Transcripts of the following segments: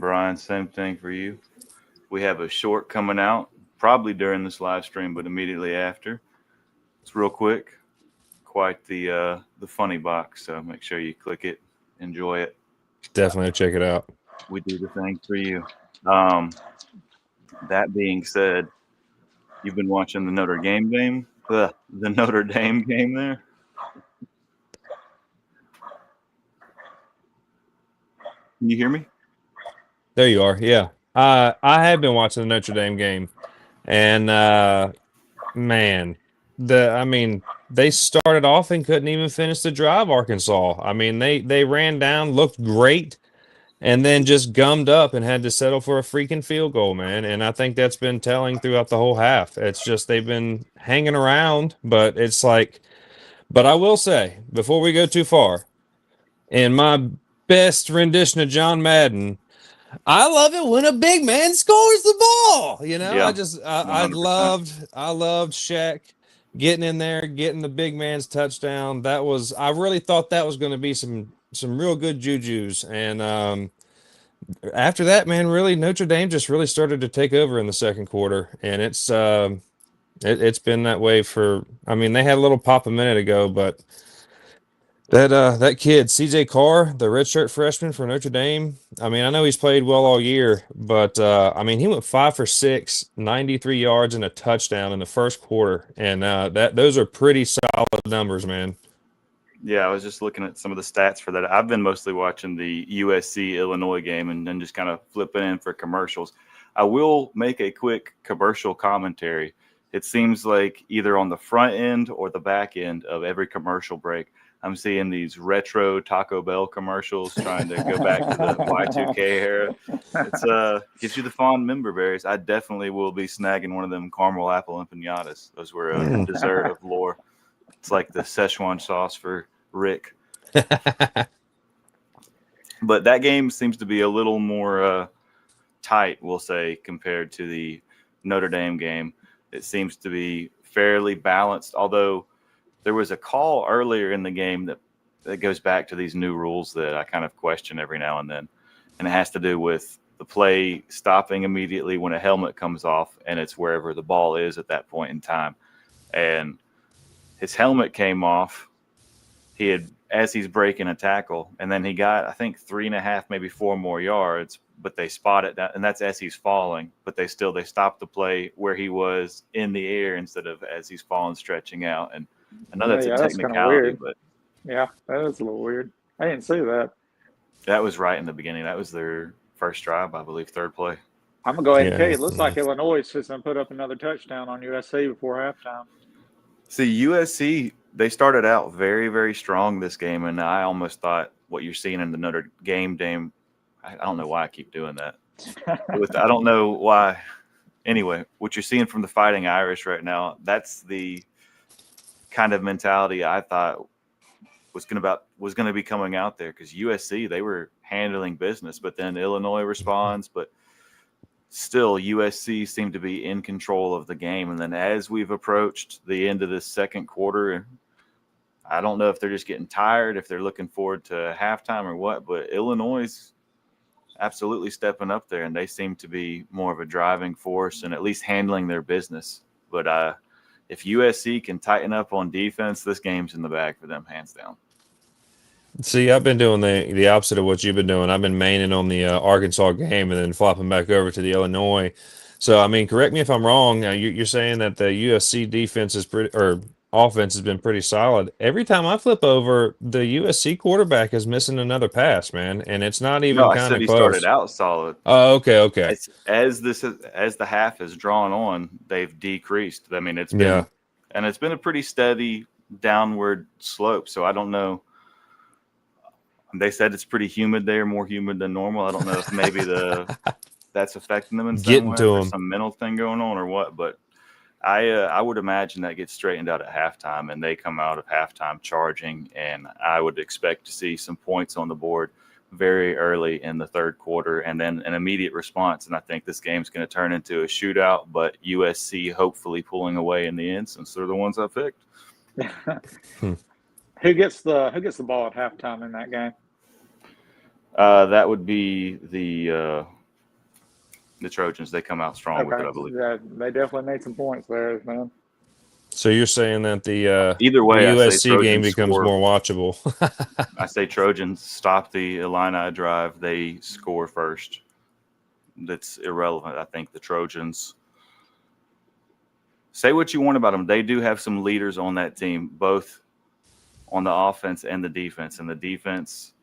Brian. Same thing for you. We have a short coming out, probably during this live stream, but immediately after. It's real quick. Quite the funny box, so make sure you click it. Enjoy it. Definitely check it out. We do the thing for you. That being said, you've been watching the Notre Dame game? The Notre Dame game there? Can you hear me? There you are. Yeah. I have been watching the Notre Dame game, and man, they started off and couldn't even finish the drive. Arkansas. I mean, they ran down, looked great, and then just gummed up and had to settle for a freaking field goal, man. And I think that's been telling throughout the whole half. It's just they've been hanging around, but it's like. But I will say, before we go too far, in my best rendition of John Madden, I love it when a big man scores the ball. You know, Yeah, I loved Shaq getting in there, getting the big man's touchdown. I really thought that was going to be some real good juju's. And after that, man, really Notre Dame just really started to take over in the second quarter, and it's been that way for. I mean, they had a little pop a minute ago, but. That kid, CJ Carr, the redshirt freshman for Notre Dame. I mean, I know he's played well all year, but I mean, he went 5 for 6, 93 yards and a touchdown in the first quarter, and those are pretty solid numbers, man. Yeah, I was just looking at some of the stats for that. I've been mostly watching the USC Illinois game and then just kind of flipping in for commercials. I will make a quick commercial commentary. It seems like either on the front end or the back end of every commercial break, I'm seeing these retro Taco Bell commercials trying to go back to the Y2K era. It gives you the fond member berries. I definitely will be snagging one of them caramel apple empanadas. Those were a dessert of lore. It's like the Szechuan sauce for Rick. But that game seems to be a little more tight, we'll say, compared to the Notre Dame game. It seems to be fairly balanced, although there was a call earlier in the game that goes back to these new rules that I kind of question every now and then. And it has to do with the play stopping immediately when a helmet comes off, and it's wherever the ball is at that point in time. And his helmet came off. As he's breaking a tackle, and then he got, I think, 3.5, maybe 4 more yards, but they spotted that, and that's as he's falling, but they stopped the play where he was in the air instead of as he's falling, stretching out. And I know that's a technicality, but yeah, that is a little weird. I didn't see that. That was right in the beginning. That was their first drive, I believe, third play. I'm going to go ahead and tell you, it looks like Illinois is going to put up another touchdown on USC before halftime. See, USC, they started out very, very strong this game, and I almost thought what you're seeing in the Notre Dame game, I don't know why I keep doing that. I don't know why. Anyway, what you're seeing from the Fighting Irish right now, that's the kind of mentality I thought was going to be coming out there, because USC, they were handling business, but then Illinois responds, but still USC seemed to be in control of the game. And then as we've approached the end of this second quarter, I don't know if they're just getting tired, if they're looking forward to halftime or what, but Illinois is absolutely stepping up there, and they seem to be more of a driving force and at least handling their business. But if USC can tighten up on defense, this game's in the bag for them, hands down. See, I've been doing the opposite of what you've been doing. I've been maining on the Arkansas game and then flopping back over to the Illinois. So, I mean, correct me if I'm wrong. You're saying that the USC defense is offense has been pretty solid. Every time I flip over, the USC quarterback is missing another pass, man, and it's not even kind of close. No, I said he started out solid. Oh, okay. As the half has drawn on, they've decreased. I mean, it's been a pretty steady downward slope. So I don't know. They said it's pretty humid there, more humid than normal. I don't know if maybe that's affecting them in some way, or some mental thing going on or what. But I would imagine that gets straightened out at halftime, and they come out of halftime charging, and I would expect to see some points on the board very early in the third quarter, and then an immediate response. And I think this game's going to turn into a shootout, but USC hopefully pulling away in the end, since they're the ones I picked. Who gets the ball at halftime in that game? That would be the Trojans. They come out strong with it, I believe. Yeah, they definitely made some points there, man. So you're saying that the Either way, the I say USC game Trojans becomes score. more watchable. I say Trojans stop the Illini drive. They score first. That's irrelevant. I think the Trojans. Say what you want about them. They do have some leaders on that team, both on the offense and the defense. And the defense,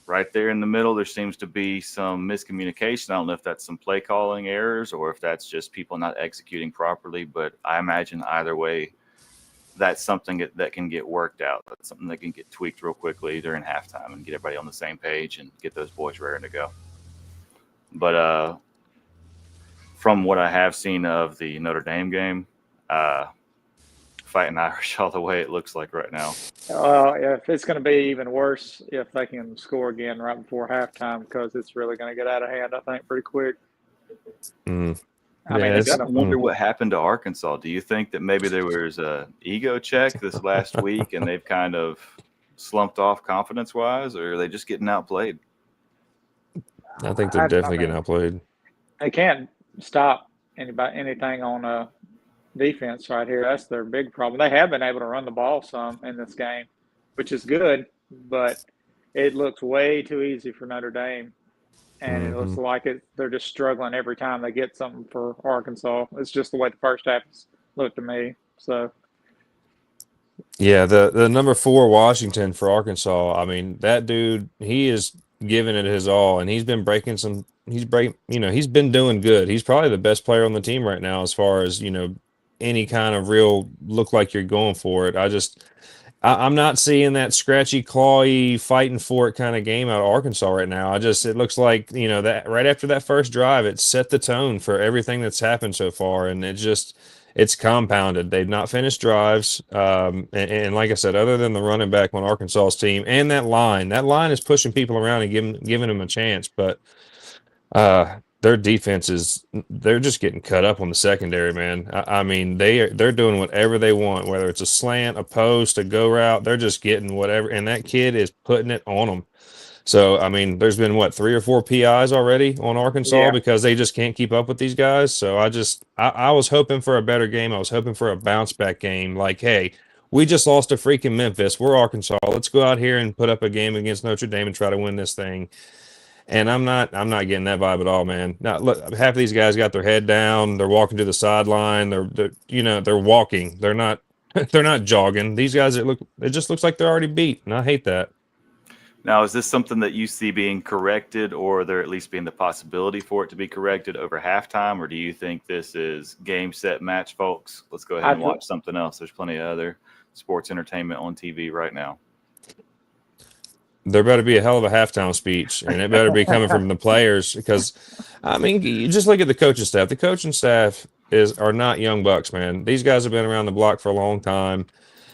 right there in the middle, there seems to be some miscommunication. I don't know if that's some play calling errors or if that's just people not executing properly. But I imagine either way, that's something that can get worked out. That's something that can get tweaked real quickly during halftime and get everybody on the same page and get those boys raring to go. But from what I have seen of the Notre Dame game, fighting Irish all the way, it looks like right now. If it's going to be even worse if they can score again right before halftime, because it's really going to get out of hand, I think, pretty quick. I wonder what happened to Arkansas. Do you think that maybe there was a ego check this last week and they've kind of slumped off confidence-wise, or are they just getting outplayed? I think they're definitely getting outplayed. They can't stop anything on defense right here. That's their big problem. They have been able to run the ball some in this game, which is good, but it looks way too easy for Notre Dame. And it looks like they're just struggling every time they get something for Arkansas. It's just the way the first half looked to me. So, yeah, the number 4 Washington for Arkansas. I mean, that dude, he is giving it his all, and he's been breaking some. He's been doing good. He's probably the best player on the team right now, as far as any kind of real look like you're going for it. I'm not seeing that scratchy, clawy, fighting for it kind of game out of Arkansas right now. It looks like, that right after that first drive, it set the tone for everything that's happened so far. And it's compounded. They've not finished drives. And like I said, other than the running back on Arkansas's team and that line is pushing people around and giving them a chance. But, their defense they're just getting cut up on the secondary, man. I mean, they're doing whatever they want, whether it's a slant, a post, a go route, they're just getting whatever. And that kid is putting it on them. So, I mean, there's been 3 or 4 PIs already on Arkansas because they just can't keep up with these guys. So I was hoping for a better game. I was hoping for a bounce back game. Like, hey, we just lost to freaking Memphis. We're Arkansas. Let's go out here and put up a game against Notre Dame and try to win this thing. And I'm not getting that vibe at all, man. Now, look, half of these guys got their head down. They're walking to the sideline. They're walking. They're not jogging. These guys, it just looks like they're already beat, and I hate that. Now, is this something that you see being corrected, or there at least being the possibility for it to be corrected over halftime, or do you think this is game, set, match, folks? Let's go ahead and watch something else. There's plenty of other sports entertainment on TV right now. There better be a hell of a halftime speech, and it better be coming from the players because, I mean, you just look at the coaching staff. The coaching staff are not young bucks, man. These guys have been around the block for a long time.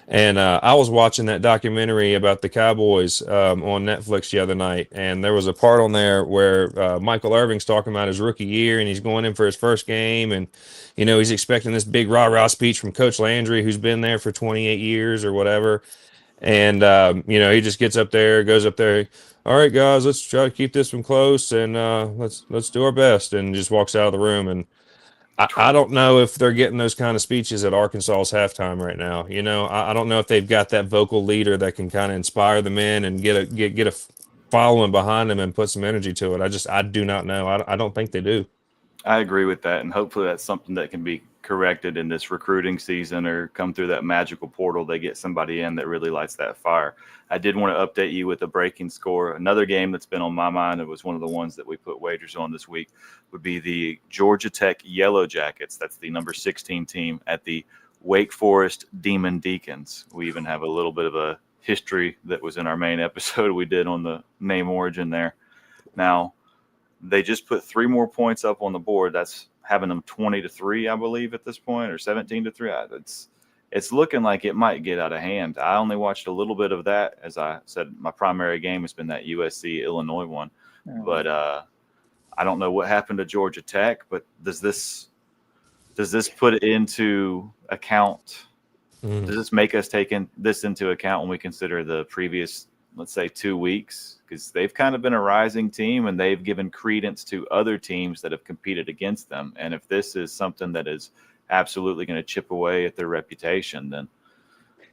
And I was watching that documentary about the Cowboys on Netflix the other night, and there was a part on there where Michael Irving's talking about his rookie year, and he's going in for his first game, and he's expecting this big rah-rah speech from Coach Landry, who's been there for 28 years or whatever. And, he just gets up there, goes up there. All right, guys, let's try to keep this one close and let's do our best, and just walks out of the room. And I don't know if they're getting those kind of speeches at Arkansas's halftime right now. I don't know if they've got that vocal leader that can kind of inspire the men and get a following behind them and put some energy to it. I do not know. I don't think they do. I agree with that, and hopefully that's something that can be corrected in this recruiting season or come through that magical portal. They get somebody in that really lights that fire. I did want to update you with a breaking score. Another game that's been on my mind, it was one of the ones that we put wagers on this week, would be the Georgia Tech Yellow Jackets. That's the number 16 team at the Wake Forest Demon Deacons. We even have a little bit of a history that was in our main episode we did on the name origin there. Now, they just put 3 more points up on the board. That's having them 20-3, I believe, at this point, or 17-3. It's looking like it might get out of hand. I only watched a little bit of that. As I said, my primary game has been that USC Illinois one. But I don't know what happened to Georgia Tech. But does this put it into account? Does this make us take this into account when we consider the previous let's say 2 weeks, because they've kind of been a rising team and they've given credence to other teams that have competed against them. And if this is something that is absolutely going to chip away at their reputation, then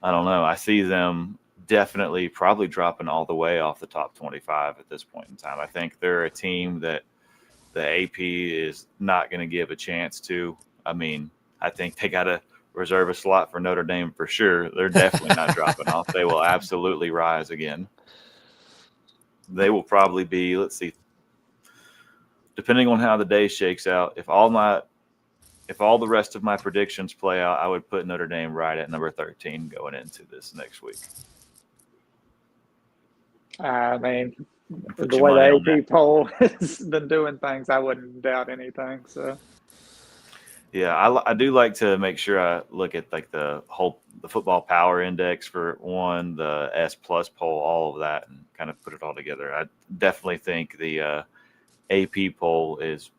I don't know. I see them definitely probably dropping all the way off the top 25 at this point in time. I think they're a team that the AP is not going to give a chance to. I mean, I think they got to reserve a slot for Notre Dame for sure. They're definitely not dropping off. They will absolutely rise again. They will probably be, let's see, depending on how the day shakes out, if all the rest of my predictions play out, I would put Notre Dame right at number 13 going into this next week. I mean, the way the AP poll has been doing things, I wouldn't doubt anything. So, yeah, I do like to make sure I look at like the football power index for one, the S plus poll, all of that, and kind of put it all together. I definitely think the AP poll is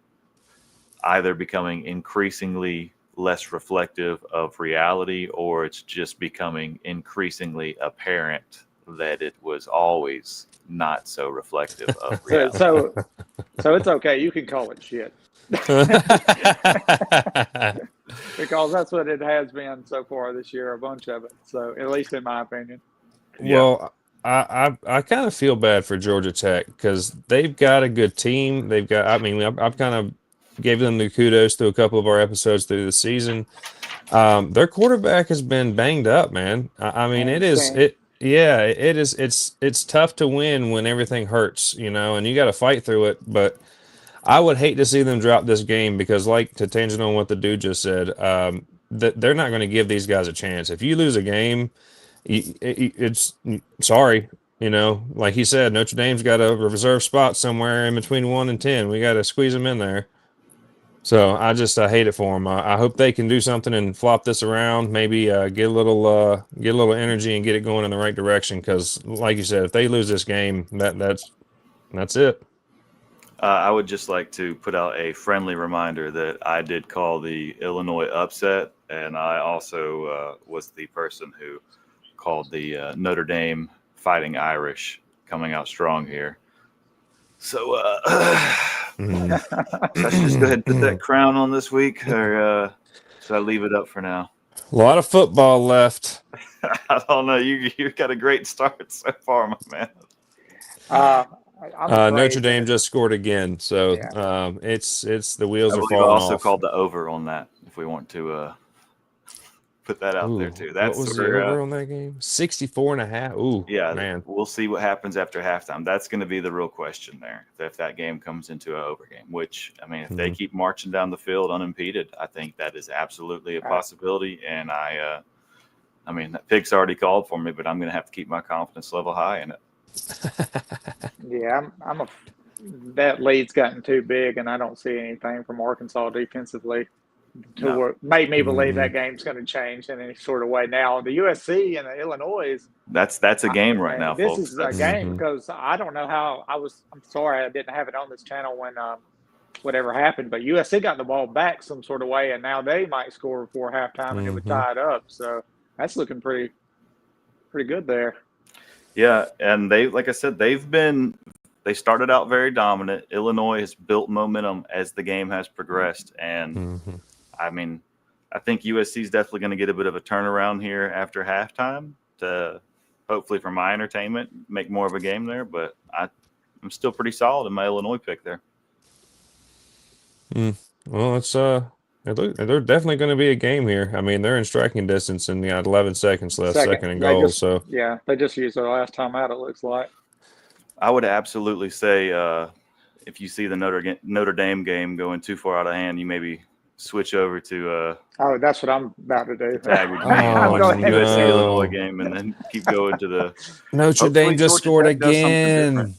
either becoming increasingly less reflective of reality, or it's just becoming increasingly apparent that it was always not so reflective of reality. So it's okay. You can call it shit. Because that's what it has been so far this year, a bunch of it. So at least in my opinion. Well, I kind of feel bad for Georgia Tech because they've got a good team. I've kind of gave them the kudos through a couple of our episodes through the season. Their quarterback has been banged up, man. It's tough to win when everything hurts, and you got to fight through it. But I would hate to see them drop this game because, like, to tangent on what the dude just said, that they're not going to give these guys a chance. If you lose a game, it's sorry. Like he said, Notre Dame's got a reserve spot somewhere in between 1 and 10. We got to squeeze them in there. So I hate it for them. I hope they can do something and flop this around. Maybe get a little energy and get it going in the right direction. Because, like you said, if they lose this game, that's it. I would just like to put out a friendly reminder that I did call the Illinois upset, and I also was the person who called the Notre Dame Fighting Irish coming out strong here. So let's just go ahead and put that crown on this week, or should I leave it up for now? A lot of football left. I don't know. You got a great start so far, my man. Notre Dame just scored again, so it's the wheels are falling off. I also called the over on that if we want to put that out there too. That's what was the over on that game? 64.5. Ooh, yeah, man. We'll see what happens after halftime. That's going to be the real question there. If that game comes into an over game, which if they keep marching down the field unimpeded, I think that is absolutely a possibility. And that pick's already called for me, but I'm going to have to keep my confidence level high in it. Yeah, that lead's gotten too big, and I don't see anything from Arkansas defensively to make me believe that game's going to change in any sort of way. Now, the USC and the Illinois, that's a game right now, this folks. This is a game because I don't know how I'm sorry I didn't have it on this channel when whatever happened, but USC got the ball back some sort of way, and now they might score before halftime and it would tie it up. So that's looking pretty good there. Yeah, and like I said, they started out very dominant. Illinois has built momentum as the game has progressed, and I think USC is definitely going to get a bit of a turnaround here after halftime to hopefully, for my entertainment, make more of a game there. But I'm still pretty solid in my Illinois pick there. Well, it's they're definitely going to be a game here. They're in striking distance and got 11 seconds left, second and goal. They just used their last time out, it looks like. I would absolutely say if you see the Notre Dame game going too far out of hand, you maybe switch over to that's what I'm about to do. Tag with USC Illinois game, and then keep going to the Notre Dame just scored again.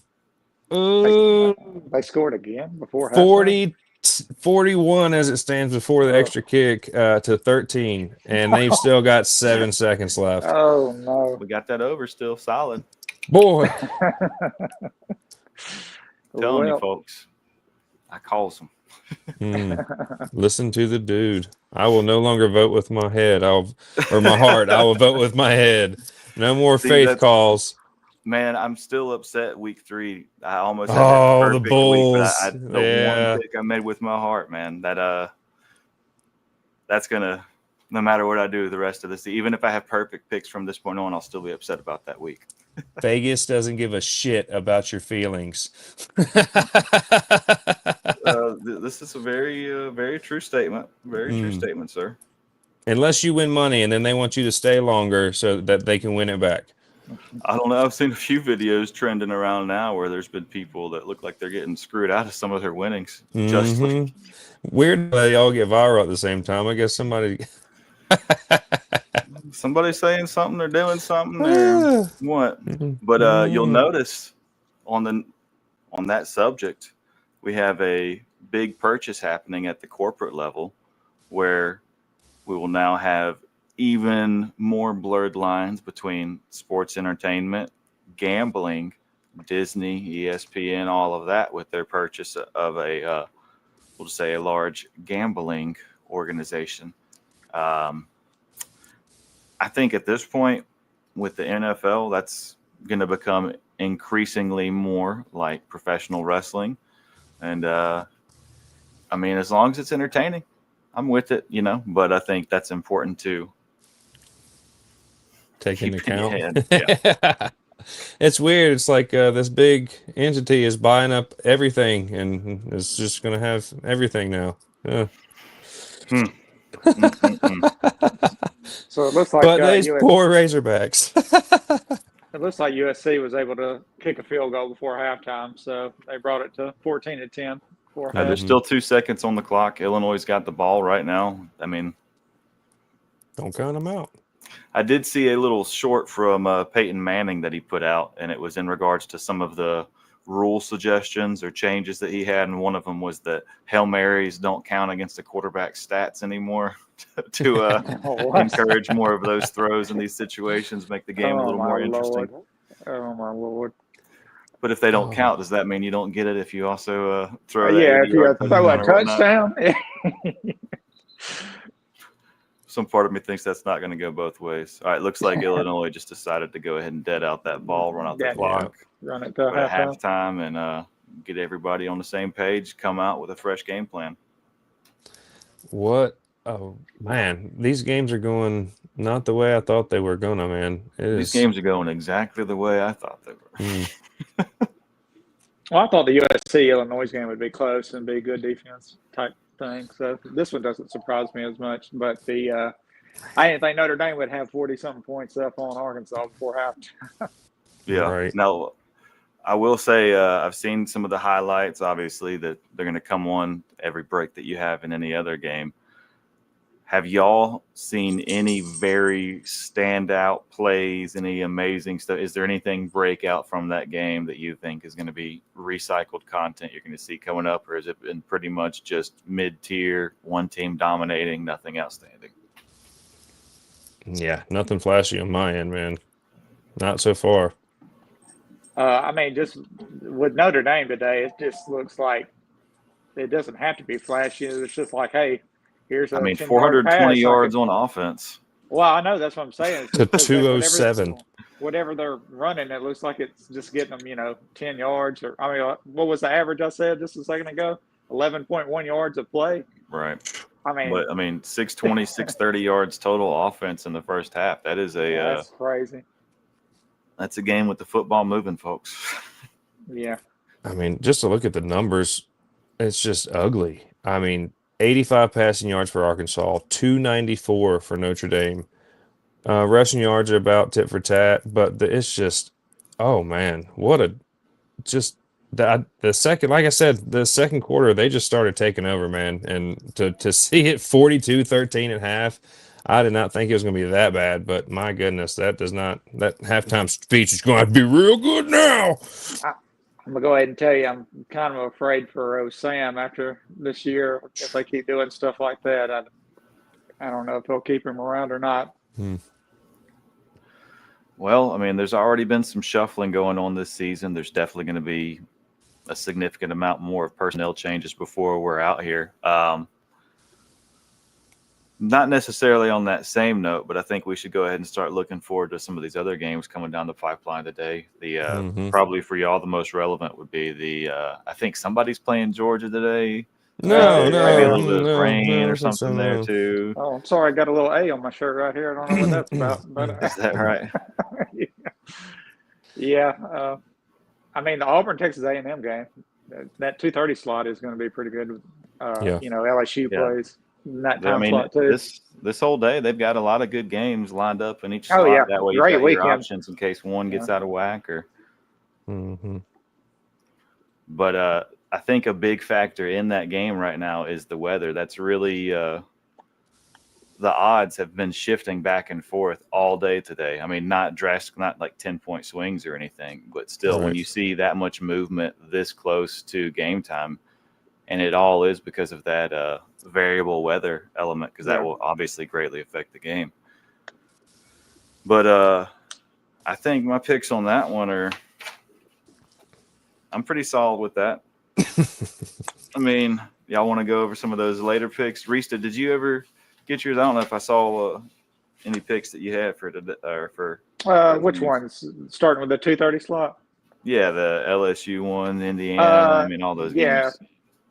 Ooh. They scored again before 41 as it stands before the extra kick to 13, and they've still got 7 seconds left. Oh no, we got that over still solid, boy. Telling you folks, I calls them. Listen to the dude. I will no longer vote with my head. My heart. I will vote with my head. No more faith calls. Man, I'm still upset. Week 3, I almost had that Oh, perfect the Bulls. week, but the one pick I made with my heart, man. That's gonna, no matter what I do the rest of this, even if I have perfect picks from this point on, I'll still be upset about that week. Vegas doesn't give a shit about your feelings. This is a very true statement. Very true statement, sir. Unless you win money, and then they want you to stay longer so that they can win it back. I don't know. I've seen a few videos trending around now where there's been people that look like they're getting screwed out of some of their winnings. Justly. Weird they all get viral at the same time. I guess somebody's saying something, they're doing something, or what? But you'll notice on that subject, we have a big purchase happening at the corporate level where we will now have even more blurred lines between sports entertainment, gambling, Disney, ESPN, all of that, with their purchase of we'll just say a large gambling organization. I think at this point with the NFL, that's going to become increasingly more like professional wrestling. And I mean, as long as it's entertaining, I'm with it, but I think that's important to take into account. Yeah. It's weird. It's like this big entity is buying up everything, and it's just going to have everything now. So it looks like but these poor Razorbacks. It looks like USC was able to kick a field goal before halftime, so they brought it to 14-10. There's still 2 seconds on the clock. Illinois got the ball right now. I mean, don't count them out. I did see a little short from Peyton Manning that he put out, and it was in regards to some of the rule suggestions or changes that he had, and one of them was that Hail Marys don't count against the quarterback's stats anymore to encourage more of those throws in these situations, make the game a little more interesting. Oh, my Lord. But if they don't count, does that mean you don't get it if you also throw if you throw a touchdown? Some part of me thinks that's not going to go both ways. All right, looks like Illinois just decided to go ahead and dead out that ball, run out the clock, run it to halftime, and get everybody on the same page, come out with a fresh game plan. What? Oh, man, these games are going not the way I thought they were going to, man. These games are going exactly the way I thought they were. Well, I thought the USC Illinois game would be close and be good defense type thing. So this one doesn't surprise me as much. But I didn't think Notre Dame would have 40-something points up on Arkansas before half. Yeah. Right. Now, I will say I've seen some of the highlights, obviously, that they're going to come on every break that you have in any other game. Have y'all seen any very standout plays, any amazing stuff? Is there anything breakout from that game that you think is going to be recycled content you're going to see coming up, or has it been pretty much just mid-tier, one team dominating, nothing outstanding? Yeah, nothing flashy on my end, man. Not so far. I mean, just with Notre Dame today, it just looks like it doesn't have to be flashy. It's just like, hey, here's 420 yards on offense. Well, I know, that's what I'm saying. To 207. Whatever they're running, it looks like it's just getting them, 10 yards. Or I mean, what was the average I said just a second ago? 11.1 yards of play. Right. I mean, 620, 630 yards total offense in the first half. That is that's crazy. That's a game with the football moving, folks. Yeah. I mean, just to look at the numbers, it's just ugly. I mean, 85 passing yards for Arkansas, 294 for Notre Dame. Rushing yards are about tit for tat, but it's just, oh man, the second, like I said, the second quarter, they just started taking over, man. And to see it 42-13 at half, I did not think it was going to be that bad, but my goodness, that halftime speech is going to be real good now. I'm going to go ahead and tell you, I'm kind of afraid for Sam after this year. If they keep doing stuff like that, I don't know if they'll keep him around or not. Well, I mean, there's already been some shuffling going on this season. There's definitely going to be a significant amount more of personnel changes before we're out here. Not necessarily on that same note, but I think we should go ahead and start looking forward to some of these other games coming down the pipeline today. The probably for y'all the most relevant would be the I think somebody's playing Georgia today. No, Maybe a no, little bit of rain no, or something there too. Oh, I'm sorry, I got a little A on my shirt right here. I don't know what that's about, but Is that right? yeah. I mean, the Auburn Texas A&M game, that 2:30 slot is going to be pretty good. Yeah. You know, LSU plays in that time slot too. This whole day they've got a lot of good games lined up in each Oh, slot. yeah. That way you've Great got your weekend. options in case one gets out of whack or. Mm-hmm. But I think a big factor in that game right now is the weather. That's really the odds have been shifting back and forth all day today. I mean, not drastic, not like 10-point swings or anything, but still, when you see that much movement this close to game time, and it all is because of that variable weather element, because that will obviously greatly affect the game. But I think my picks on that one are. I'm pretty solid with that. I mean, y'all want to go over some of those later picks? Rista, did you ever get yours? I don't know if I saw any picks that you had for today or for. Which ones? Starting with the 2:30 slot? Yeah, the LSU one, Indiana. I mean, all those games.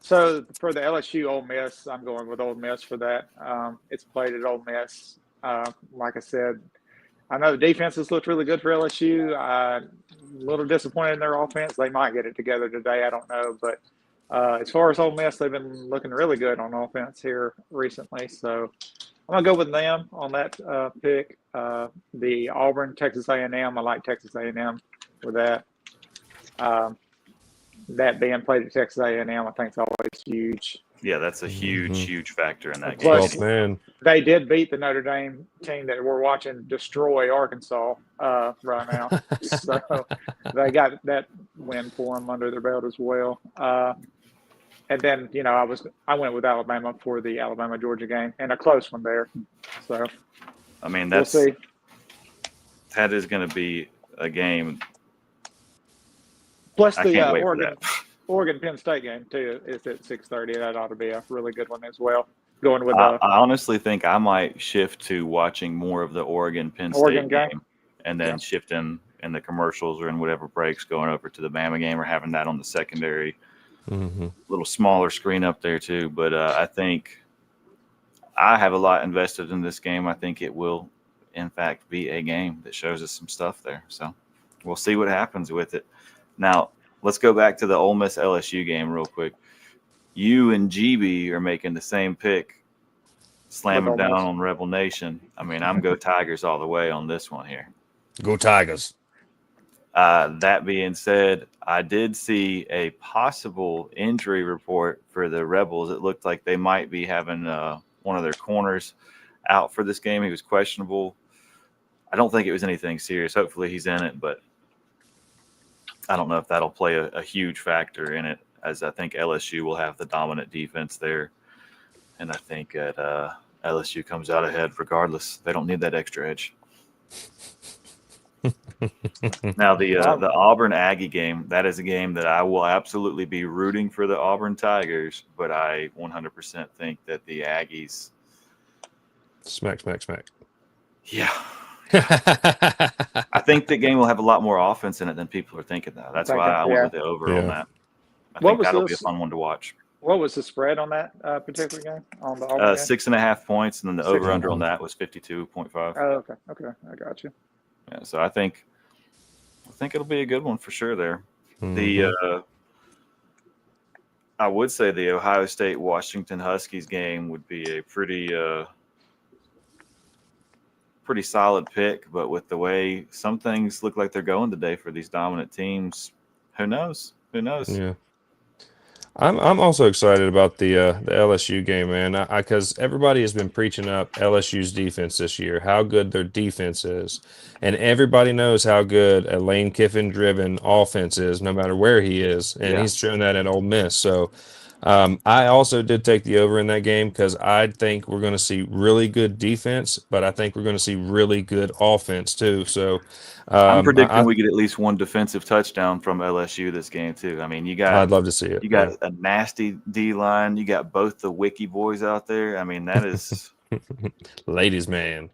So for the LSU Ole Miss, I'm going with Ole Miss for that. It's played at Ole Miss. Like I said, I know the defenses looked really good for LSU. A little disappointed in their offense. They might get it together today. I don't know. But as far as Ole Miss, they've been looking really good on offense here recently. So I'm going to go with them on that pick. The Auburn, Texas A&M, I like Texas A&M with that. That being played at Texas A&M, I think is always huge. Yeah, that's a huge factor in that Plus, game. They did beat the Notre Dame team that we're watching destroy Arkansas right now. So they got that win for them under their belt as well. And then, you know, I went with Alabama for the Alabama-Georgia game, and a close one there. So, I mean, we'll see. That is going to be a game. Plus the Oregon-Penn State game, too, is at 6:30. That ought to be a really good one as well. Going with I honestly think I might shift to watching more of the Oregon-Penn State game and then shift in the commercials or in whatever breaks going over to the Bama game or having that on the secondary. Little smaller screen up there too, but I think I have a lot invested in this game. I think it will, in fact, be a game that shows us some stuff there. So we'll see what happens with it. Now let's go back to the Ole Miss LSU game real quick. You and GB are making the same pick, slamming down on Rebel Nation. I mean, I'm go Tigers all the way on this one here. Go Tigers. That being said, I did see a possible injury report for the Rebels. It looked like they might be having one of their corners out for this game. He was questionable. I don't think it was anything serious. Hopefully he's in it, but I don't know if that'll play a huge factor in it, as I think LSU will have the dominant defense there. And I think that LSU comes out ahead regardless. They don't need that extra edge. Now, the Auburn Aggie game, that is a game that I will absolutely be rooting for the Auburn Tigers, but I 100% think that the Aggies – Smack. Yeah. I think the game will have a lot more offense in it than people are thinking now. That's why I went with the over on that. I think that'll be a fun one to watch. What was the spread on that particular game? On the Auburn game? 6.5 points, and then the over-under on that was 52.5. Oh, okay. I got you. Yeah, so I think it'll be a good one for sure there. I would say the Ohio State-Washington Huskies game would be a pretty solid pick, but with the way some things look like they're going today for these dominant teams, who knows? Yeah. I'm also excited about the LSU game, man, because everybody has been preaching up LSU's defense this year, how good their defense is, and everybody knows how good a Lane Kiffin-driven offense is, no matter where he is, and he's shown that at Ole Miss. So I also did take the over in that game because I think we're going to see really good defense, but I think we're going to see really good offense too. So I'm predicting we get at least one defensive touchdown from LSU this game too. I mean, I'd love to see it. You got a nasty D line. You got both the Wiki boys out there. I mean, that is Ladies man.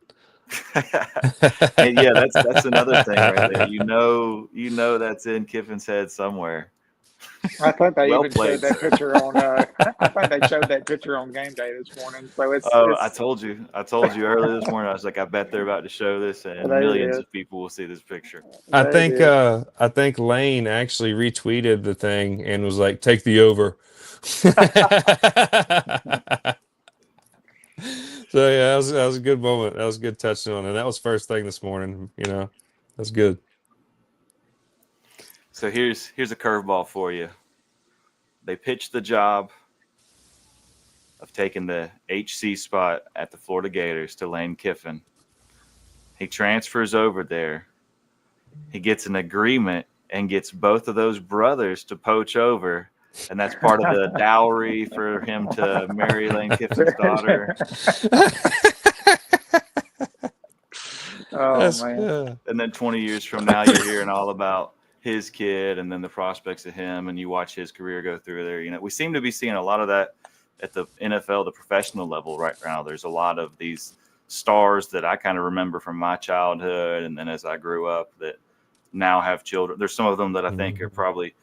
And yeah, that's another thing right there. You know that's in Kiffin's head somewhere. I thought they Well even played, showed that sir. picture on. I thought they showed that picture on game day this morning. So it's I told you earlier this morning. I was like, I bet they're about to show this, and they millions did. of people will see this picture. They did. I think Lane actually retweeted the thing and was like, "Take the over." So yeah, that was a good moment. That was a good touchdown, and that was first thing this morning. That's good. So here's a curveball for you. They pitched the job of taking the HC spot at the Florida Gators to Lane Kiffin. He transfers over there. He gets an agreement and gets both of those brothers to poach over, and that's part of the dowry for him to marry Lane Kiffin's daughter. Oh man! And then 20 years from now, you're hearing all about his kid and then the prospects of him, and you watch his career go through there. We seem to be seeing a lot of that at the NFL, the professional level right now. There's a lot of these stars that I kind of remember from my childhood, and then as I grew up, that now have children. There's some of them that I think are probably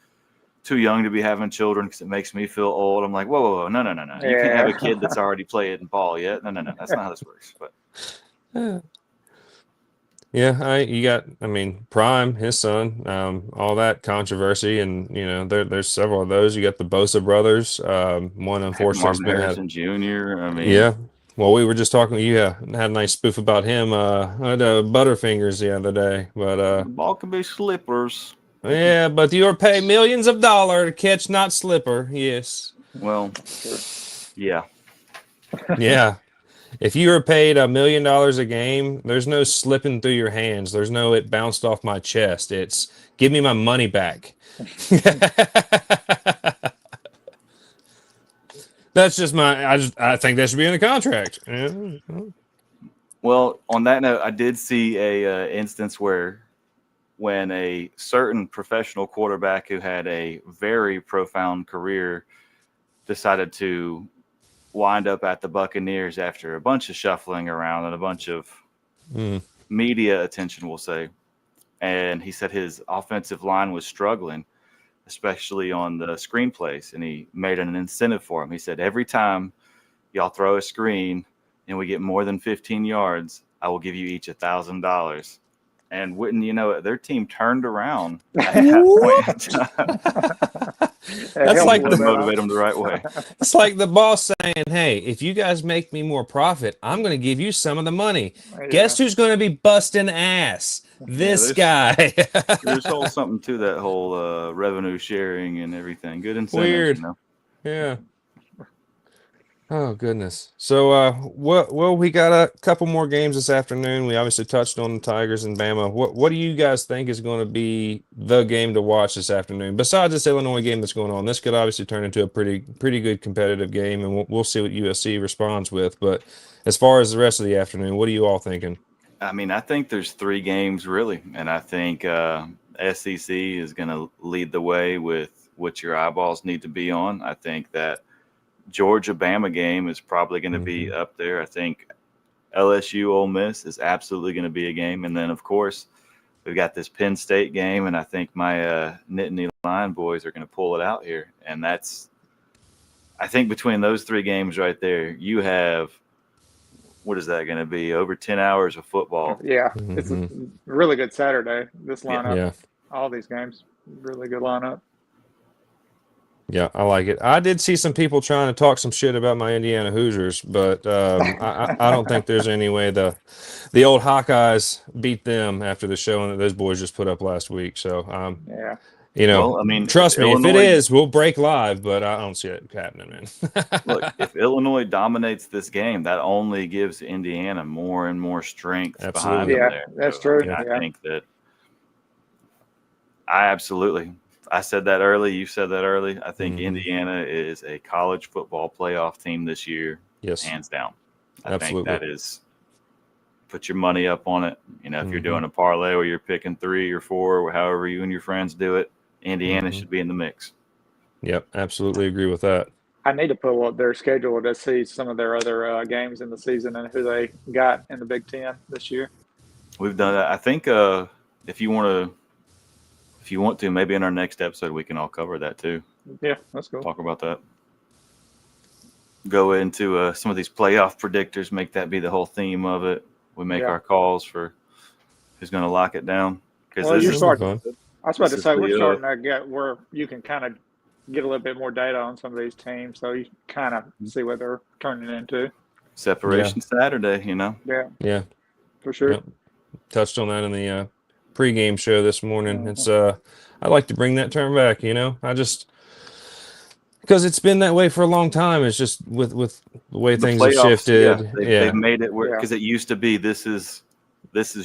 too young to be having children because it makes me feel old. I'm like, whoa, no. Yeah. You can't have a kid that's already played ball yet. No, that's not how this works. But Yeah, Prime, his son, all that controversy, and there's several of those. You got the Bosa brothers. One unfortunately has Marvin been Harrison Jr. Yeah. Well, we were just talking. Yeah, had a nice spoof about him. I had Butterfingers the other day, but the ball can be slippers. yeah, but you're paid millions of dollars to catch, not slipper. Yes. Well, yeah. Yeah. If you were paid $1 million a game, there's no slipping through your hands. There's no it bounced off my chest. It's give me my money back. That's just I think that should be in the contract. Well, on that note, I did see a instance where when a certain professional quarterback who had a very profound career decided to wind up at the Buccaneers after a bunch of shuffling around and a bunch of media attention, we'll say. And he said his offensive line was struggling, especially on the screenplays. And he made an incentive for him. He said, every time y'all throw a screen and we get more than 15 yards, I will give you each $1,000. And wouldn't you know it, their team turned around at that point in time. That's like to motivate them the right way. It's like the boss saying, "Hey, if you guys make me more profit, I'm going to give you some of the money." Yeah. Guess who's going to be busting ass? This guy. There's all something to that whole revenue sharing and everything. Good incentives. Weird. Yeah. Oh goodness. So well, we got a couple more games this afternoon. We obviously touched on the Tigers and Bama. What do you guys think is going to be the game to watch this afternoon? Besides this Illinois game that's going on, this could obviously turn into a pretty good competitive game, and we'll see what USC responds with. But as far as the rest of the afternoon, what are you all thinking? I think there's 3 games really, and I think SEC is going to lead the way with what your eyeballs need to be on. I think that Georgia-Bama game is probably going to be up there. I think LSU Ole Miss is absolutely going to be a game. And then, of course, we've got this Penn State game, and I think my Nittany Lion boys are going to pull it out here. And I think between those 3 games right there, you have, what is that going to be, over 10 hours of football. Yeah, it's a really good Saturday, this lineup. Yeah. All these games, really good lineup. Yeah, I like it. I did see some people trying to talk some shit about my Indiana Hoosiers, but I don't think there's any way the old Hawkeyes beat them after the showing that those boys just put up last week. So, yeah. Trust me, if it is, we'll break live, but I don't see it happening, man. Look, if Illinois dominates this game, that only gives Indiana more and more strength behind them there. That's true. I think that I said that early. You said that early. I think Indiana is a college football playoff team this year. Yes. Hands down. I Absolutely. think that is, put your money up on it. If you're doing a parlay where you're picking 3 or 4, or however you and your friends do it, Indiana should be in the mix. Yep. Absolutely agree with that. I need to pull up their schedule to see some of their other games in the season and who they got in the Big Ten this year. We've done that. I think if you want to, maybe in our next episode we can all cover that too. Yeah, that's cool. Talk about that. Go into some of these playoff predictors. Make that be the whole theme of it. We make our calls for who's going to lock it down. Because well, this is fun. I was about to say, we're starting the to get where you can kind of get a little bit more data on some of these teams, so you kind of see what they're turning into. Separation Saturday, you know? Yeah, for sure. Yep. Touched on that in the pregame show this morning. It's I like to bring that term back, you know? Because it's been that way for a long time. It's just with the way things have shifted. They've made it where, because it used to be this is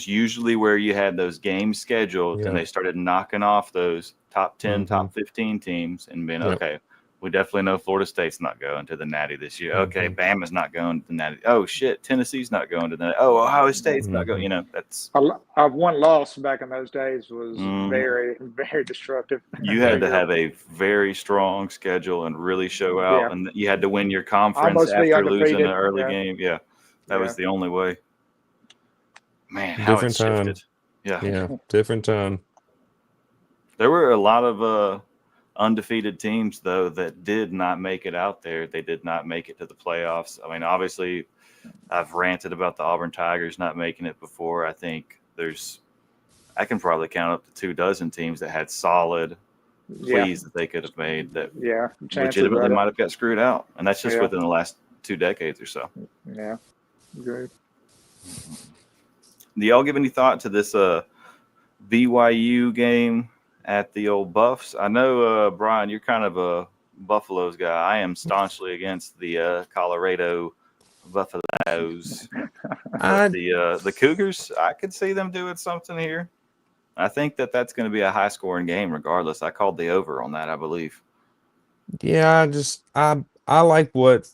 usually where you had those games scheduled, and they started knocking off those top 10, top 15 teams and being, okay, we definitely know Florida State's not going to the Natty this year. Okay, Bama's not going to the Natty. Oh, shit, Tennessee's not going to the Natty. Oh, Ohio State's not going. You know, that's – one loss back in those days was very, very destructive. You had to have a very strong schedule and really show out, and you had to win your conference after losing an early game. Yeah, that was the only way. Man, how different time. Shifted. Yeah, different time. There were a lot of undefeated teams, though, that did not make it out there. They did not make it to the playoffs. I mean, obviously, I've ranted about the Auburn Tigers not making it before. I think I can probably count up to 2 dozen teams that had solid pleas that they could have made that legitimately might have got screwed out. And that's just within the last 2 decades or so. Yeah, great. Do y'all give any thought to this BYU game at the old Buffs? I know, Brian, you're kind of a Buffaloes guy. I am staunchly against the Colorado Buffaloes. The Cougars, I could see them doing something here. I think that's going to be a high-scoring game regardless. I called the over on that, I believe. Yeah, I like what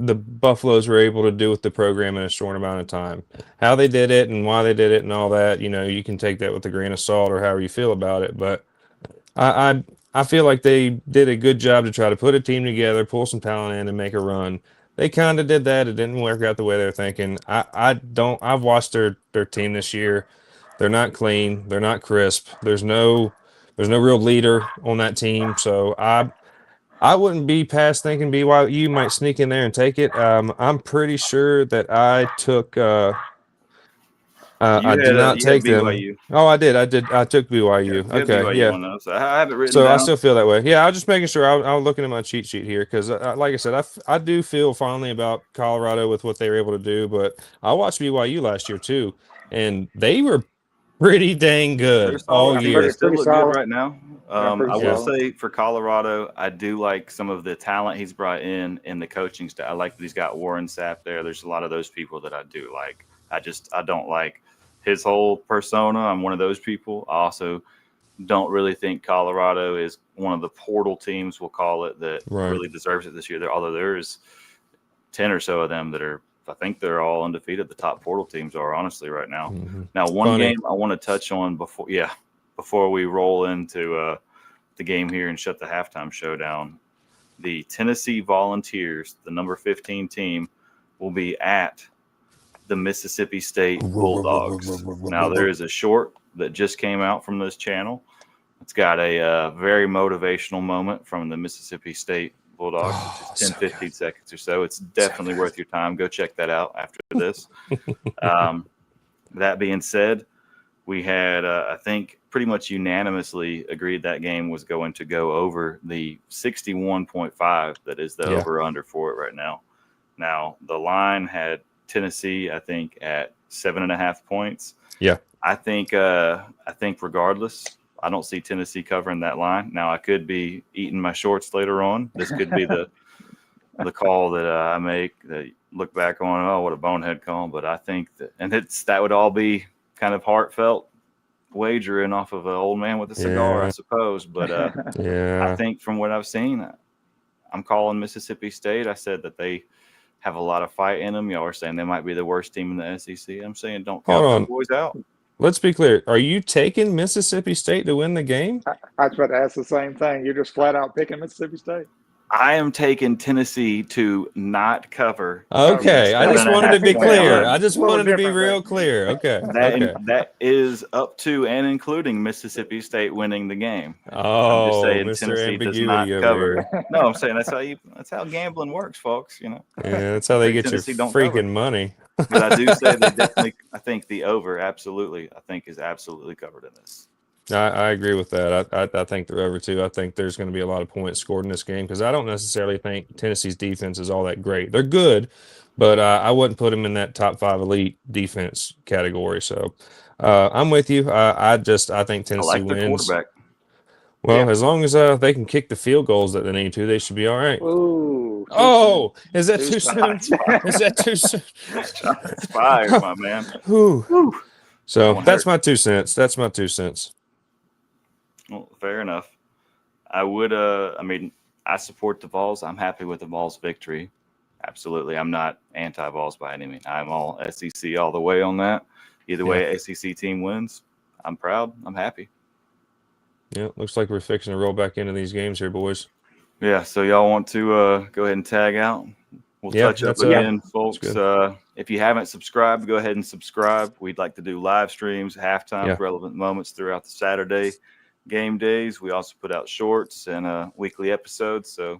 the Buffaloes were able to do with the program in a short amount of time. How they did it and why they did it and all that, you know, you can take that with a grain of salt or however you feel about it. But I feel like they did a good job to try to put a team together, pull some talent in, and make a run. They kind of did that. It didn't work out the way they were thinking. I've watched their team this year. They're not clean. They're not crisp. There's no real leader on that team. So I wouldn't be past thinking BYU might sneak in there and take it. I'm pretty sure that I took. I did not take them. BYU. Oh, I did. I took BYU. Yeah, okay, BYU so I have it written so down. I still feel that way. Yeah, I was just making sure. I'm looking at my cheat sheet here because, like I said, I do feel fondly about Colorado with what they were able to do. But I watched BYU last year too, and they were pretty dang good all year. They still look good right now. I will say for Colorado, I do like some of the talent he's brought in the coaching staff. I like that he's got Warren Sapp there. There's a lot of those people that I do like. I don't like his whole persona. I'm one of those people. I also don't really think Colorado is one of the portal teams, we'll call it, that really deserves it this year. Although there's 10 or so of them that are, I think they're all undefeated. The top portal teams are, honestly, right now. Mm-hmm. Now, one game I want to touch on before we roll into the game here and shut the halftime show down. The Tennessee Volunteers, the number 15 team, will be at the Mississippi State Bulldogs. Now, there is a short that just came out from this channel. It's got a very motivational moment from the Mississippi State Bulldogs, which is 10, 15 seconds or so. It's definitely worth your time. Go check that out after this. That being said, we had, I think, pretty much unanimously agreed that game was going to go over the 61.5 that is the over-under for it right now. Now, the line had Tennessee, I think, at 7.5 points. Yeah. I think regardless, I don't see Tennessee covering that line. Now, I could be eating my shorts later on. This could be the call that I make that look back on, oh, what a bonehead call. But I think that would all be kind of heartfelt wagering off of an old man with a cigar, I suppose. But I think from what I've seen, I'm calling Mississippi State. I said that they have a lot of fight in them. Y'all are saying they might be the worst team in the SEC. I'm saying don't count them boys out. Let's be clear. Are you taking Mississippi State to win the game? I was about to ask the same thing. You're just flat out picking Mississippi State. I am taking Tennessee to not cover. Okay, I just wanted to be clear. I just wanted to be different, real but- clear. Okay, That okay. that is up to and including Mississippi State winning the game. Oh, I'm just saying Mr. Tennessee does not Ambiguity over cover. here. No, I'm saying that's how gambling works, folks. You know, Yeah, that's how they get your Tennessee don't cover. freaking money. But I do say they definitely. I think the over absolutely. I think is absolutely covered in this. I agree with that. I think they're over too. I think there's going to be a lot of points scored in this game because I don't necessarily think Tennessee's defense is all that great. They're good, but I wouldn't put them in that top 5 elite defense category. So I'm with you. I think Tennessee I like the wins. quarterback. Well, Yeah. as long as they can kick the field goals that they need to, they should be all right. Ooh. Oh, is that too soon. soon? Is that too soon? It's fired, my man. Whew. Whew. So That that's one my 2 cents. That's my 2 cents. Well, fair enough. I would. I mean, I support the Vols. I'm happy with the Vols' victory. Absolutely, I'm not anti-Vols by any means. I'm all SEC all the way on that. Either way, SEC team wins. I'm proud. I'm happy. Yeah, looks like we're fixing to roll back into these games here, boys. Yeah. So y'all want to go ahead and tag out? We'll touch up that's, again, folks. good. If you haven't subscribed, go ahead and subscribe. We'd like to do live streams, halftime, relevant moments throughout the Saturday game days. We also put out shorts and weekly episodes. So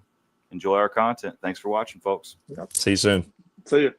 enjoy our content. Thanks for watching, folks. See you soon. See you.